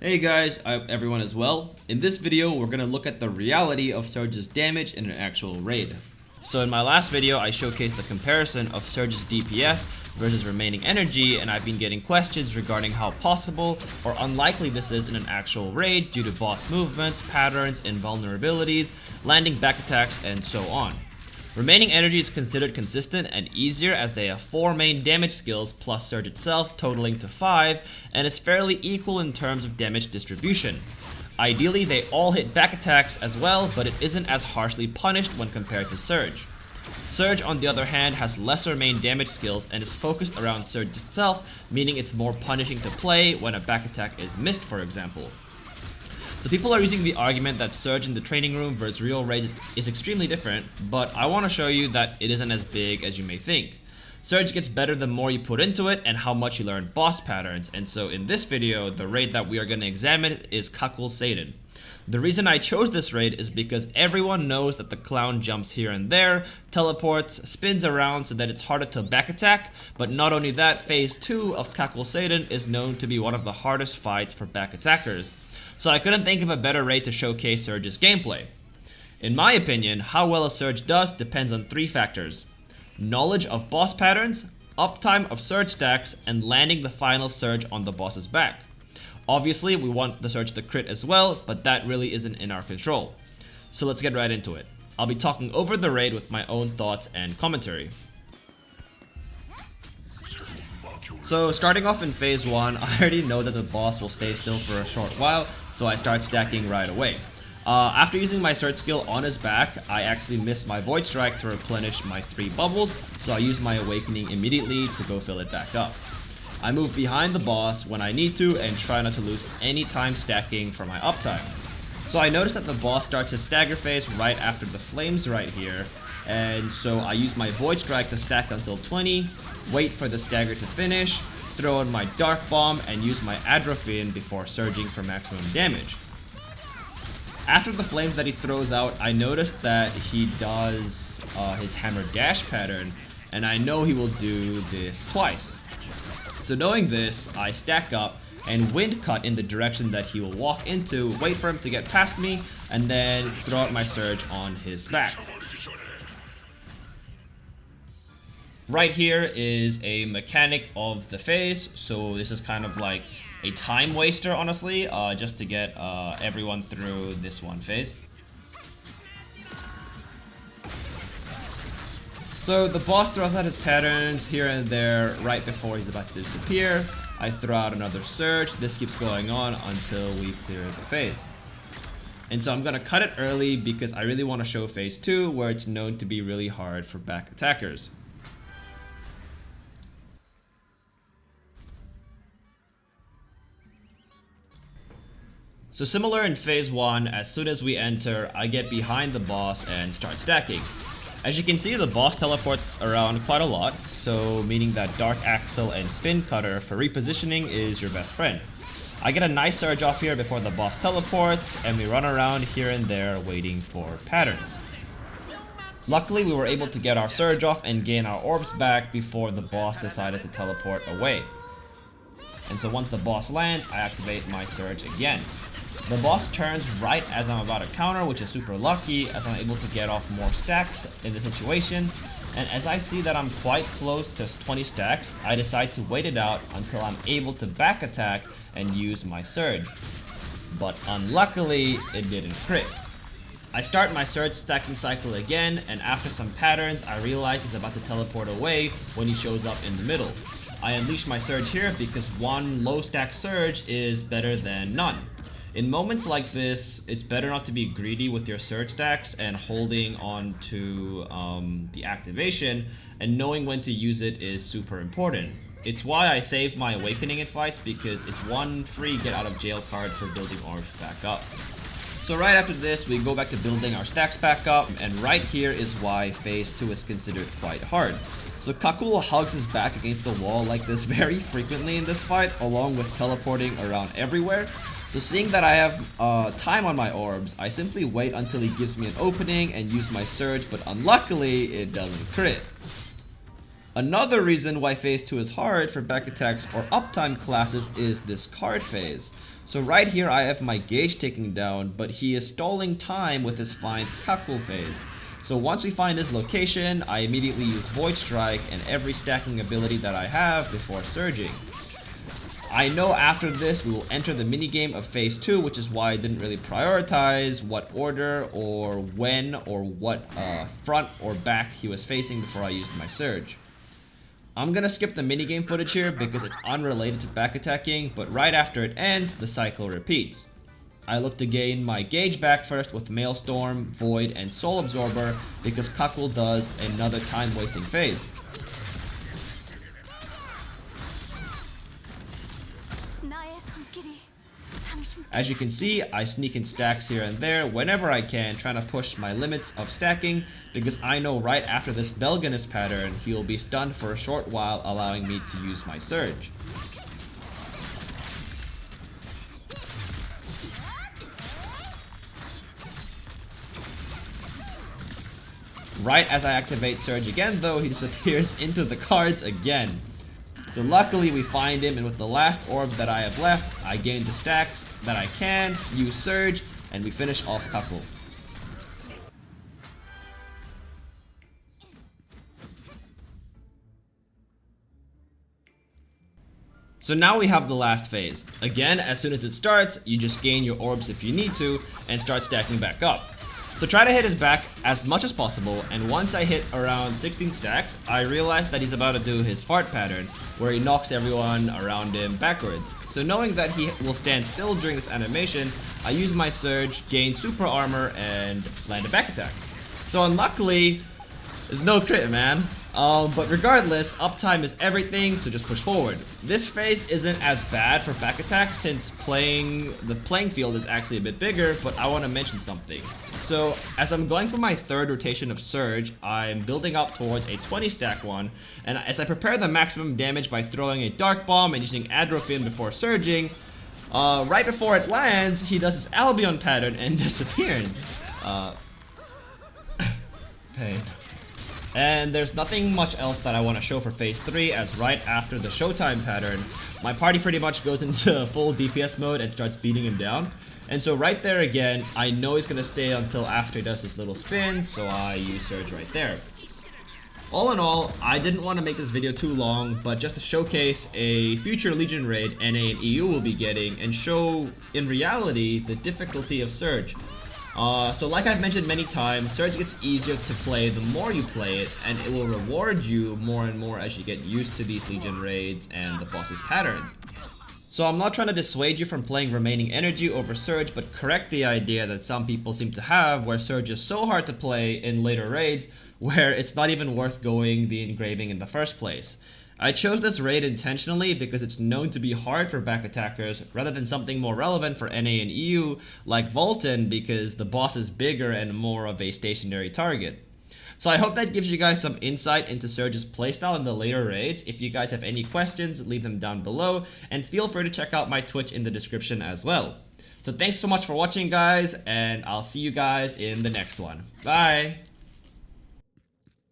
Hey guys, I hope everyone is well. In this video, we're going to look at the reality of Surge's damage in an actual raid. So in my last video, I showcased the comparison of Surge's DPS versus remaining energy, and I've been getting questions regarding how possible or unlikely this is in an actual raid due to boss movements, patterns, invulnerabilities, landing back attacks, and so on. Remaining energy is considered consistent and easier as they have 4 main damage skills plus Surge itself totaling to 5 and is fairly equal in terms of damage distribution. Ideally they all hit back attacks as well, but it isn't as harshly punished when compared to Surge. Surge on the other hand has lesser main damage skills and is focused around Surge itself, meaning it's more punishing to play when a back attack is missed, for example. So people are using the argument that Surge in the training room versus real raids is extremely different, but I want to show you that it isn't as big as you may think. Surge gets better the more you put into it and how much you learn boss patterns, and so in this video, the raid that we are going to examine is Satan. The reason I chose this raid is because everyone knows that the clown jumps here and there, teleports, spins around so that it's harder to back attack, but not only that, phase 2 of Satan is known to be one of the hardest fights for back attackers. So I couldn't think of a better raid to showcase Surge's gameplay. In my opinion, how well a Surge does depends on 3 factors: knowledge of boss patterns, uptime of Surge stacks, and landing the final Surge on the boss's back. Obviously, we want the Surge to crit as well, but that really isn't in our control. So let's get right into it. I'll be talking over the raid with my own thoughts and commentary. So starting off in phase 1, I already know that the boss will stay still for a short while, so I start stacking right away. After using my Surge skill on his back, I actually missed my Void Strike to replenish my 3 bubbles, so I use my Awakening immediately to go fill it back up. I move behind the boss when I need to and try not to lose any time stacking for my uptime. So I noticed that the boss starts his stagger phase right after the flames right here, and so I use my Void Strike to stack until 20, wait for the stagger to finish, throw in my Dark Bomb, and use my Atropine before surging for maximum damage. After the flames that he throws out, I noticed that he does his Hammer Dash pattern, and I know he will do this twice. So knowing this, I stack up and wind cut in the direction that he will walk into, wait for him to get past me, and then throw out my Surge on his back. Right here is a mechanic of the phase, so this is kind of like a time waster, honestly, just to get everyone through this one phase. So the boss throws out his patterns here and there right before he's about to disappear. I throw out another Surge. This keeps going on until we clear the phase. And so I'm going to cut it early because I really want to show phase 2 where it's known to be really hard for back attackers. So similar in phase 1, as soon as we enter, I get behind the boss and start stacking. As you can see, the boss teleports around quite a lot, so meaning that Dark Axle and Spin Cutter for repositioning is your best friend. I get a nice Surge off here before the boss teleports, and we run around here and there waiting for patterns. Luckily, we were able to get our Surge off and gain our orbs back before the boss decided to teleport away. And so once the boss lands, I activate my Surge again. The boss turns right as I'm about to counter, which is super lucky as I'm able to get off more stacks in the situation. And as I see that I'm quite close to 20 stacks, I decide to wait it out until I'm able to back attack and use my Surge. But unluckily, it didn't crit. I start my Surge stacking cycle again, and after some patterns, I realize he's about to teleport away when he shows up in the middle. I unleash my Surge here because one low stack Surge is better than none. In moments like this, it's better not to be greedy with your Surge stacks and holding on to the activation, and knowing when to use it is super important. It's why I save my Awakening in fights, because it's one free get out of jail card for building orbs back up. So right after this, we go back to building our stacks back up, and right here is why phase 2 is considered quite hard. So Kakul hugs his back against the wall like this very frequently in this fight, along with teleporting around everywhere. So seeing that I have time on my orbs, I simply wait until he gives me an opening and use my Surge, but unluckily it doesn't crit. Another reason why phase 2 is hard for back attacks or uptime classes is this card phase. So right here I have my gauge ticking down, but he is stalling time with his fine Kakul phase. So once we find his location, I immediately use Void Strike and every stacking ability that I have before surging. I know after this we will enter the minigame of phase 2, which is why I didn't really prioritize what order or when or what front or back he was facing before I used my surge. I'm gonna skip the minigame footage here because it's unrelated to backattacking, but right after it ends, the cycle repeats. I look to gain my gauge back first with Maelstrom, Void, and Soul Absorber because Kakul does another time wasting phase. As you can see, I sneak in stacks here and there whenever I can, trying to push my limits of stacking because I know right after this Belganist pattern, he'll be stunned for a short while, allowing me to use my surge. Right as I activate surge again though, he disappears into the cards again. So luckily we find him, and with the last orb that I have left, I gain the stacks that I can, use surge, and we finish off Kakul. So now we have the last phase. Again, as soon as it starts, you just gain your orbs if you need to, and start stacking back up. So try to hit his back as much as possible, and once I hit around 16 stacks, I realized that he's about to do his fart pattern, where he knocks everyone around him backwards. So knowing that he will stand still during this animation, I use my surge, gain super armor, and land a back attack. So unluckily, there's no crit, man. But regardless, uptime is everything, so just push forward. This phase isn't as bad for back attack since the playing field is actually a bit bigger, but I want to mention something. So as I'm going for my third rotation of Surge, I'm building up towards a 20 stack one, and as I prepare the maximum damage by throwing a Dark Bomb and using Adrofin before surging, right before it lands, he does his Albion pattern and disappears. Pain. And there's nothing much else that I want to show for phase 3, as right after the Showtime pattern, my party pretty much goes into full DPS mode and starts beating him down. And so right there again, I know he's going to stay until after he does his little spin, so I use Surge right there. All in all, I didn't want to make this video too long, but just to showcase a future Legion raid NA and EU will be getting, and show in reality the difficulty of Surge. So like I've mentioned many times, Surge gets easier to play the more you play it, and it will reward you more and more as you get used to these Legion raids and the boss's patterns. So I'm not trying to dissuade you from playing Remaining Energy over Surge, but correct the idea that some people seem to have, where Surge is so hard to play in later raids, where it's not even worth going the engraving in the first place. I chose this raid intentionally because it's known to be hard for back attackers rather than something more relevant for NA and EU like Volten, because the boss is bigger and more of a stationary target. So I hope that gives you guys some insight into Surge's playstyle in the later raids. If you guys have any questions, leave them down below, and feel free to check out my Twitch in the description as well. So thanks so much for watching guys, and I'll see you guys in the next one. Bye!